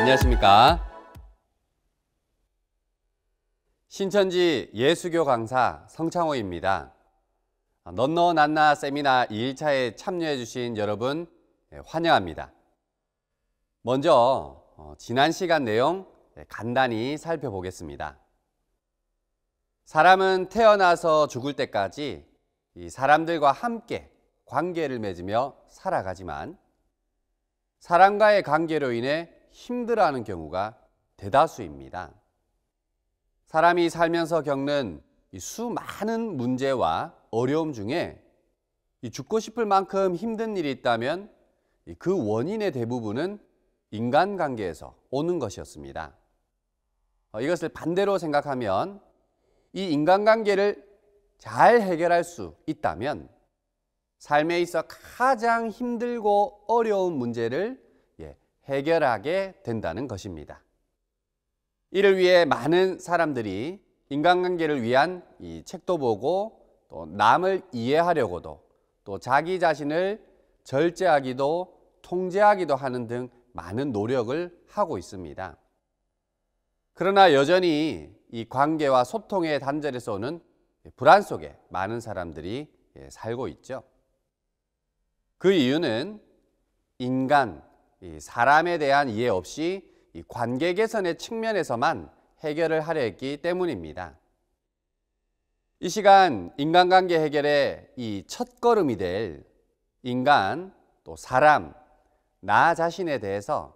안녕하십니까. 신천지 예수교 강사 성창호입니다. 넌너 난나 세미나 2일차에 참여해 주신 여러분 환영합니다. 먼저 지난 시간 내용 간단히 살펴보겠습니다. 사람은 태어나서 죽을 때까지 이 사람들과 함께 관계를 맺으며 살아가지만 사람과의 관계로 인해 힘들어하는 경우가 대다수입니다. 사람이 살면서 겪는 이 수많은 문제와 어려움 중에 이 죽고 싶을 만큼 힘든 일이 있다면 그 원인의 대부분은 인간관계에서 오는 것이었습니다. 이것을 반대로 생각하면 이 인간관계를 잘 해결할 수 있다면 삶에 있어 가장 힘들고 어려운 문제를 해결하게 된다는 것입니다. 이를 위해 많은 사람들이 인간관계를 위한 이 책도 보고 또 남을 이해하려고도 또 자기 자신을 절제하기도 통제하기도 하는 등 많은 노력을 하고 있습니다. 그러나 여전히 이 관계와 소통의 단절에서 오는 불안 속에 많은 사람들이 살고 있죠. 그 이유는 인간, 사람에 대한 이해 없이 이 관계 개선의 측면에서만 해결을 하려 했기 때문입니다. 이 시간 인간관계 해결의 이 첫걸음이 될 인간, 또 사람, 나 자신에 대해서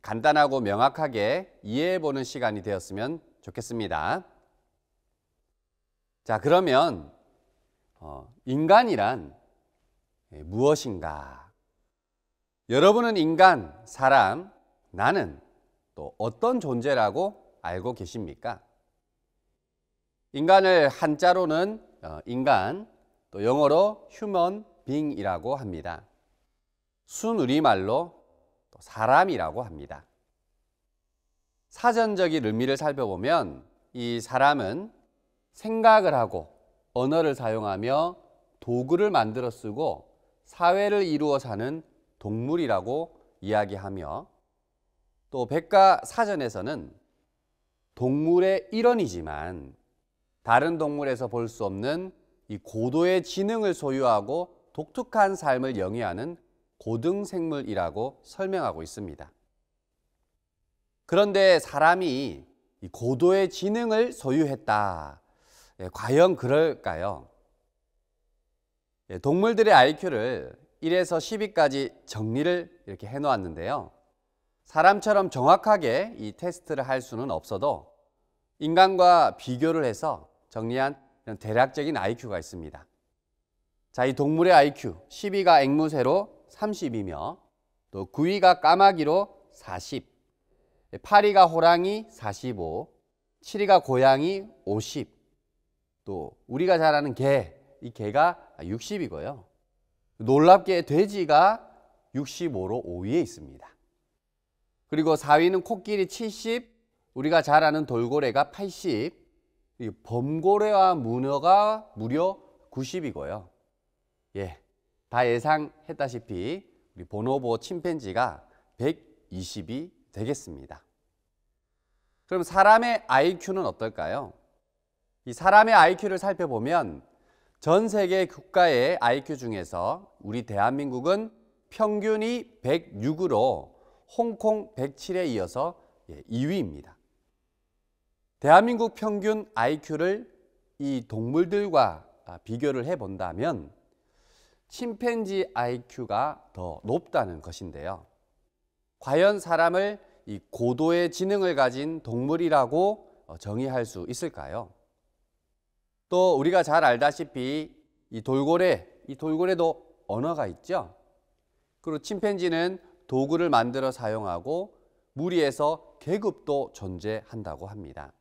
간단하고 명확하게 이해해보는 시간이 되었으면 좋겠습니다. 자, 그러면 인간이란 무엇인가? 여러분은 인간, 사람, 나는 또 어떤 존재라고 알고 계십니까? 인간을 한자로는 인간, 또 영어로 human being이라고 합니다. 순우리말로 또 사람이라고 합니다. 사전적인 의미를 살펴보면 이 사람은 생각을 하고 언어를 사용하며 도구를 만들어 쓰고 사회를 이루어 사는 동물이라고 이야기하며 또 백과사전에서는 동물의 일원이지만 다른 동물에서 볼 수 없는 이 고도의 지능을 소유하고 독특한 삶을 영위하는 고등생물이라고 설명하고 있습니다. 그런데 사람이 이 고도의 지능을 소유했다. 과연 그럴까요? 동물들의 IQ를 1에서 10위까지 정리를 이렇게 해놓았는데요. 사람처럼 정확하게 이 테스트를 할 수는 없어도 인간과 비교를 해서 정리한 대략적인 IQ가 있습니다. 자, 이 동물의 IQ 10위가 앵무새로 30이며 또 9위가 까마귀로 40, 8위가 호랑이 45, 7위가 고양이 50, 또 우리가 잘 아는 개, 이 개가 60이고요. 놀랍게 돼지가 65로 5위에 있습니다. 그리고 4위는 코끼리 70, 우리가 잘 아는 돌고래가 80, 범고래와 문어가 무려 90이고요. 다 예상했다시피 우리 보노보 침팬지가 120이 되겠습니다. 그럼 사람의 IQ는 어떨까요? 이 사람의 IQ를 살펴보면 전 세계 국가의 IQ 중에서 우리 대한민국은 평균이 106으로 홍콩 107에 이어서 2위입니다. 대한민국 평균 IQ를 이 동물들과 비교를 해본다면 침팬지 IQ가 더 높다는 것인데요. 과연 사람을 이 고도의 지능을 가진 동물이라고 정의할 수 있을까요? 또 우리가 잘 알다시피 이 돌고래도 언어가 있죠. 그리고 침팬지는 도구를 만들어 사용하고 무리에서 계급도 존재한다고 합니다.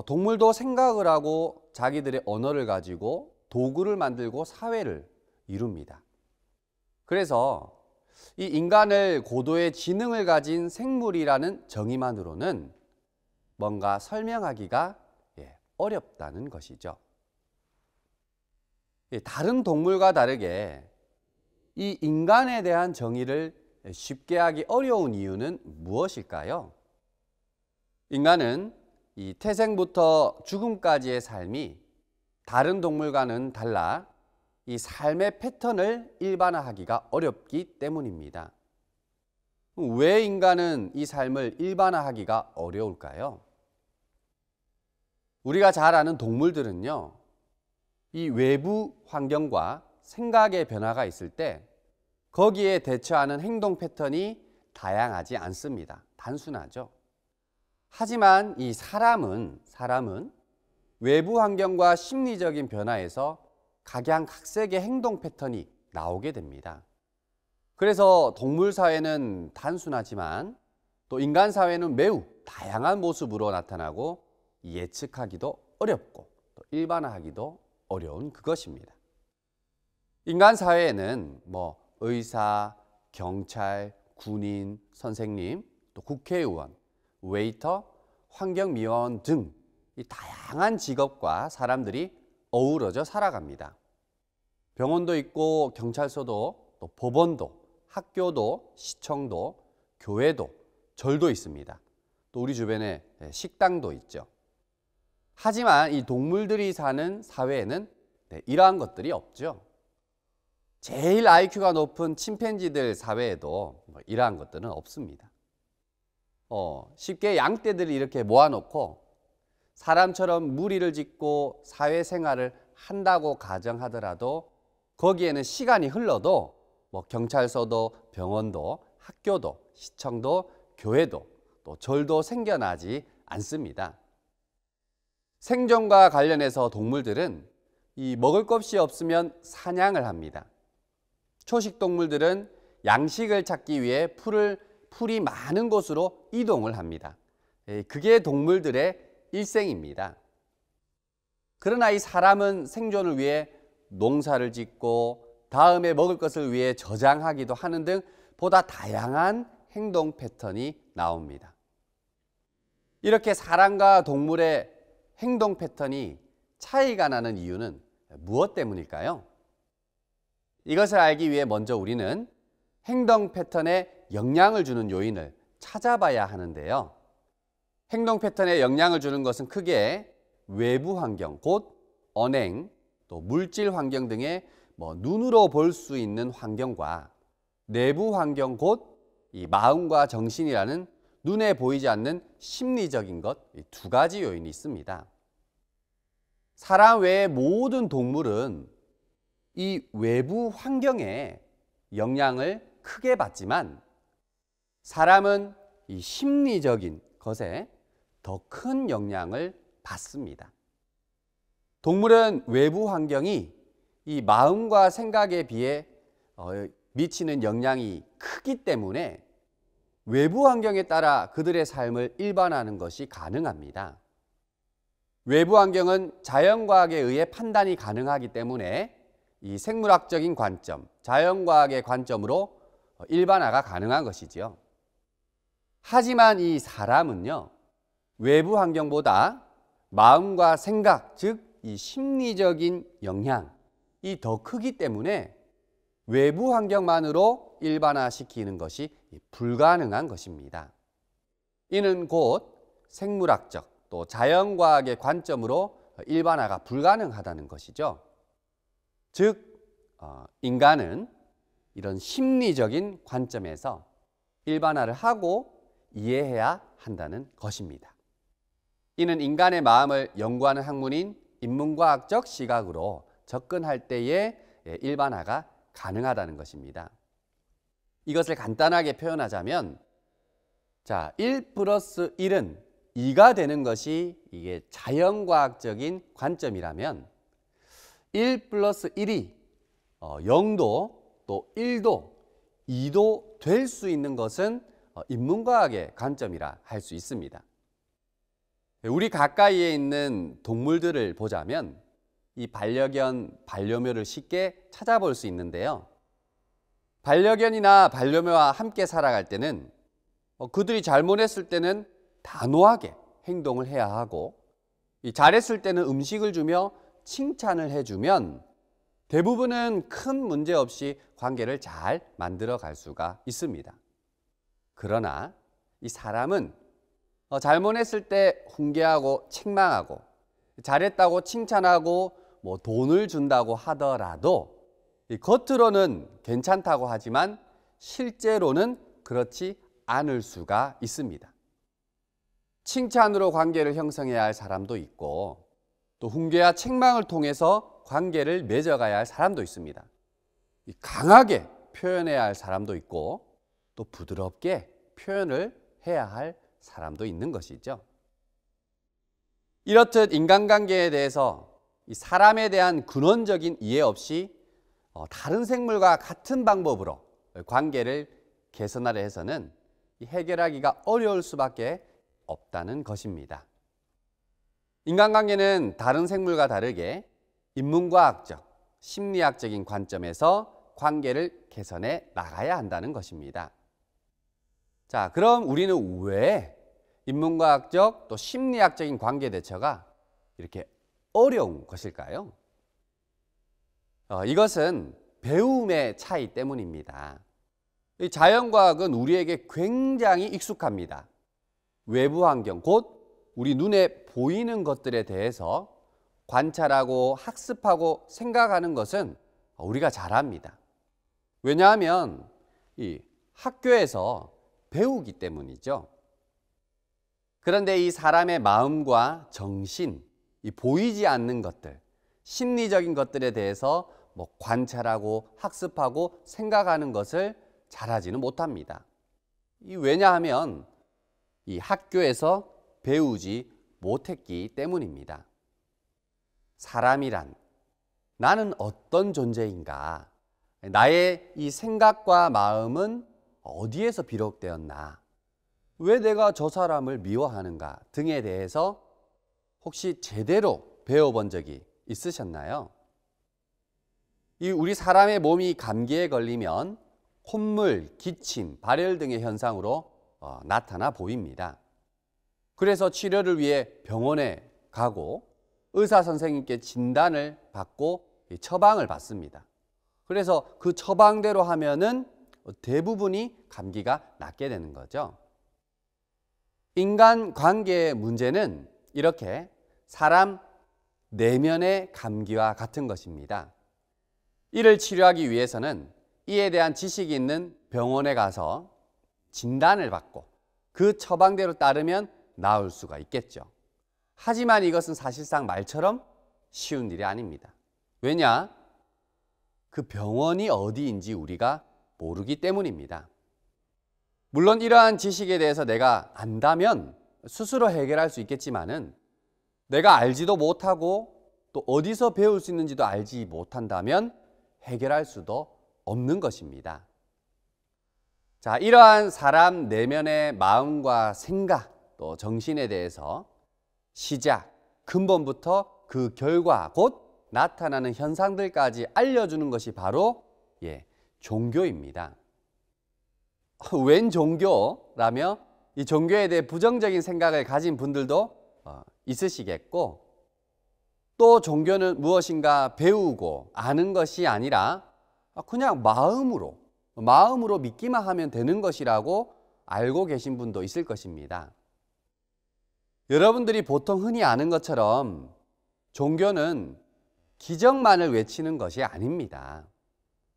동물도 생각을 하고 자기들의 언어를 가지고 도구를 만들고 사회를 이룹니다. 그래서 이 인간을 고도의 지능을 가진 생물이라는 정의만으로는 뭔가 설명하기가 어렵다는 것이죠. 다른 동물과 다르게 이 인간에 대한 정의를 쉽게 하기 어려운 이유는 무엇일까요? 인간은 이 태생부터 죽음까지의 삶이 다른 동물과는 달라 이 삶의 패턴을 일반화하기가 어렵기 때문입니다. 왜 인간은 이 삶을 일반화하기가 어려울까요? 우리가 잘 아는 동물들은요, 이 외부 환경과 생각의 변화가 있을 때 거기에 대처하는 행동 패턴이 다양하지 않습니다. 단순하죠. 하지만 이 사람은 외부 환경과 심리적인 변화에서 각양각색의 행동 패턴이 나오게 됩니다. 그래서 동물 사회는 단순하지만 또 인간 사회는 매우 다양한 모습으로 나타나고 예측하기도 어렵고 또 일반화하기도 어려운 그것입니다. 인간 사회에는 의사, 경찰, 군인, 선생님, 또 국회의원, 웨이터, 환경미화원 등 이 다양한 직업과 사람들이 어우러져 살아갑니다. 병원도 있고 경찰서도 또 법원도 학교도 시청도 교회도 절도 있습니다. 또 우리 주변에 식당도 있죠. 하지만 이 동물들이 사는 사회에는 이러한 것들이 없죠. 제일 IQ가 높은 침팬지들 사회에도 이러한 것들은 없습니다. 쉽게 양떼들을 이렇게 모아놓고 사람처럼 무리를 짓고 사회생활을 한다고 가정하더라도 거기에는 시간이 흘러도 경찰서도 병원도 학교도 시청도 교회도 또 절도 생겨나지 않습니다. 생존과 관련해서 동물들은 이 먹을 것이 없으면 사냥을 합니다. 초식 동물들은 양식을 찾기 위해 풀이 많은 곳으로 이동을 합니다. 그게 동물들의 일생입니다. 그러나 이 사람은 생존을 위해 농사를 짓고 다음에 먹을 것을 위해 저장하기도 하는 등 보다 다양한 행동 패턴이 나옵니다. 이렇게 사람과 동물의 행동 패턴이 차이가 나는 이유는 무엇 때문일까요? 이것을 알기 위해 먼저 우리는 행동 패턴에 영향을 주는 요인을 찾아봐야 하는데요. 행동 패턴에 영향을 주는 것은 크게 외부 환경, 곧 언행, 또 물질 환경 등의 눈으로 볼 수 있는 환경과 내부 환경, 곧 이 마음과 정신이라는 눈에 보이지 않는 심리적인 것, 두 가지 요인이 있습니다. 사람 외의 모든 동물은 이 외부 환경에 영향을 크게 받지만 사람은 이 심리적인 것에 더 큰 영향을 받습니다. 동물은 외부 환경이 이 마음과 생각에 비해 미치는 영향이 크기 때문에 외부 환경에 따라 그들의 삶을 일반화하는 것이 가능합니다. 외부 환경은 자연과학에 의해 판단이 가능하기 때문에 이 생물학적인 관점, 자연과학의 관점으로 일반화가 가능한 것이지요. 하지만 이 사람은요, 외부 환경보다 마음과 생각, 즉 이 심리적인 영향이 더 크기 때문에 외부 환경만으로 일반화시키는 것이 불가능한 것입니다. 이는 곧 생물학적 또 자연과학의 관점으로 일반화가 불가능하다는 것이죠. 즉 인간은 이런 심리적인 관점에서 일반화를 하고 이해해야 한다는 것입니다. 이는 인간의 마음을 연구하는 학문인 인문과학적 시각으로 접근할 때에 일반화가 가능하다는 것입니다. 이것을 간단하게 표현하자면 1 플러스 1은 2가 되는 것이 이게 자연과학적인 관점이라면 1 플러스 1이 0도 또 1도, 2도 될 수 있는 것은 인문과학의 관점이라 할 수 있습니다. 우리 가까이에 있는 동물들을 보자면 이 반려견, 반려묘를 쉽게 찾아볼 수 있는데요. 반려견이나 반려묘와 함께 살아갈 때는 그들이 잘못했을 때는 단호하게 행동을 해야 하고 잘했을 때는 음식을 주며 칭찬을 해주면 대부분은 큰 문제 없이 관계를 잘 만들어 갈 수가 있습니다. 그러나 이 사람은 잘못했을 때 훈계하고 책망하고 잘했다고 칭찬하고 돈을 준다고 하더라도 겉으로는 괜찮다고 하지만 실제로는 그렇지 않을 수가 있습니다. 칭찬으로 관계를 형성해야 할 사람도 있고 또 훈계와 책망을 통해서 관계를 맺어가야 할 사람도 있습니다. 강하게 표현해야 할 사람도 있고 또 부드럽게 표현을 해야 할 사람도 있는 것이죠. 이렇듯 인간관계에 대해서 이 사람에 대한 근원적인 이해 없이 다른 생물과 같은 방법으로 관계를 개선하려 해서는 해결하기가 어려울 수밖에 없다는 것입니다. 인간관계는 다른 생물과 다르게 인문과학적, 심리학적인 관점에서 관계를 개선해 나가야 한다는 것입니다. 자, 그럼 우리는 왜 인문과학적 또 심리학적인 관계 대처가 이렇게 어려운 것일까요? 이것은 배움의 차이 때문입니다. 이 자연과학은 우리에게 굉장히 익숙합니다. 외부 환경, 곧 우리 눈에 보이는 것들에 대해서 관찰하고 학습하고 생각하는 것은 우리가 잘합니다. 왜냐하면 이 학교에서 배우기 때문이죠. 그런데 이 사람의 마음과 정신, 이 보이지 않는 것들, 심리적인 것들에 대해서 관찰하고 학습하고 생각하는 것을 잘하지는 못합니다. 왜냐하면 이 학교에서 배우지 못했기 때문입니다. 사람이란 나는 어떤 존재인가? 나의 이 생각과 마음은 어디에서 비롯되었나? 왜 내가 저 사람을 미워하는가? 등에 대해서 혹시 제대로 배워본 적이 있으셨나요? 우리 사람의 몸이 감기에 걸리면 콧물, 기침, 발열 등의 현상으로 나타나 보입니다. 그래서 치료를 위해 병원에 가고 의사 선생님께 진단을 받고 처방을 받습니다. 그래서 그 처방대로 하면은 대부분이 감기가 낫게 되는 거죠. 인간 관계의 문제는 이렇게 사람 내면의 감기와 같은 것입니다. 이를 치료하기 위해서는 이에 대한 지식이 있는 병원에 가서 진단을 받고 그 처방대로 따르면 나을 수가 있겠죠. 하지만 이것은 사실상 말처럼 쉬운 일이 아닙니다. 왜냐? 그 병원이 어디인지 우리가 모르기 때문입니다. 물론 이러한 지식에 대해서 내가 안다면 스스로 해결할 수 있겠지만은 내가 알지도 못하고 또 어디서 배울 수 있는지도 알지 못한다면 해결할 수도 없는 것입니다. 자, 이러한 사람 내면의 마음과 생각 또 정신에 대해서 시작, 근본부터 그 결과 곧 나타나는 현상들까지 알려주는 것이 바로 종교입니다. 웬 종교라며 이 종교에 대해 부정적인 생각을 가진 분들도 있으시겠고 또 종교는 무엇인가 배우고 아는 것이 아니라 그냥 마음으로 믿기만 하면 되는 것이라고 알고 계신 분도 있을 것입니다. 여러분들이 보통 흔히 아는 것처럼 종교는 기적만을 외치는 것이 아닙니다.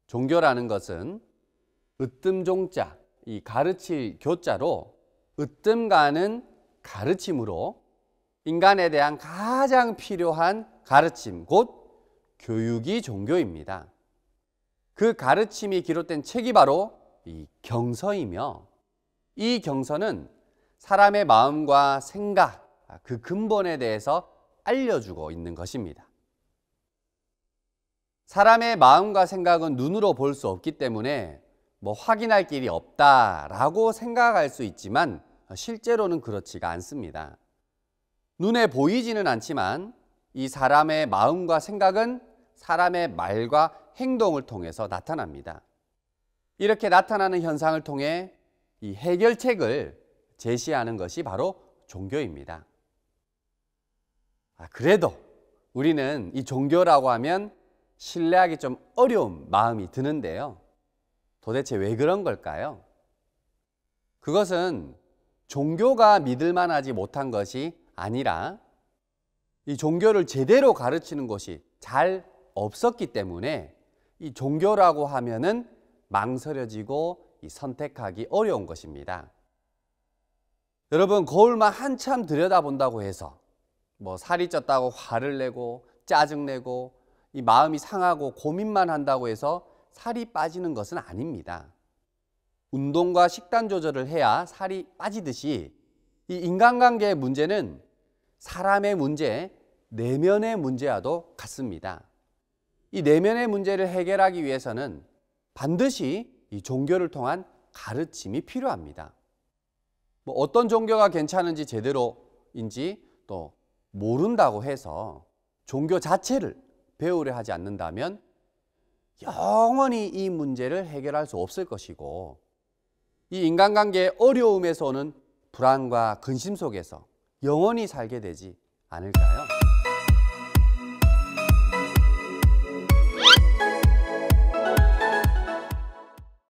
종교라는 것은 으뜸종자, 이 가르칠 교자로 으뜸가는 가르침으로 인간에 대한 가장 필요한 가르침, 곧 교육이 종교입니다. 그 가르침이 기록된 책이 바로 이 경서이며 이 경서는 사람의 마음과 생각, 그 근본에 대해서 알려주고 있는 것입니다. 사람의 마음과 생각은 눈으로 볼 수 없기 때문에 확인할 길이 없다라고 생각할 수 있지만 실제로는 그렇지가 않습니다. 눈에 보이지는 않지만 이 사람의 마음과 생각은 사람의 말과 행동을 통해서 나타납니다. 이렇게 나타나는 현상을 통해 이 해결책을 제시하는 것이 바로 종교입니다. 그래도 우리는 이 종교라고 하면 신뢰하기 좀 어려운 마음이 드는데요. 도대체 왜 그런 걸까요? 그것은 종교가 믿을 만하지 못한 것이 아니라 이 종교를 제대로 가르치는 곳이 잘 없었기 때문에 이 종교라고 하면은 망설여지고 선택하기 어려운 것입니다. 여러분, 거울만 한참 들여다본다고 해서 살이 쪘다고 화를 내고 짜증내고 이 마음이 상하고 고민만 한다고 해서 살이 빠지는 것은 아닙니다. 운동과 식단 조절을 해야 살이 빠지듯이 이 인간관계의 문제는 사람의 문제, 내면의 문제와도 같습니다. 이 내면의 문제를 해결하기 위해서는 반드시 이 종교를 통한 가르침이 필요합니다. 어떤 종교가 괜찮은지 제대로인지 또 모른다고 해서 종교 자체를 배우려 하지 않는다면 영원히 이 문제를 해결할 수 없을 것이고, 이 인간관계의 어려움에서 오는 불안과 근심 속에서 영원히 살게 되지 않을까요?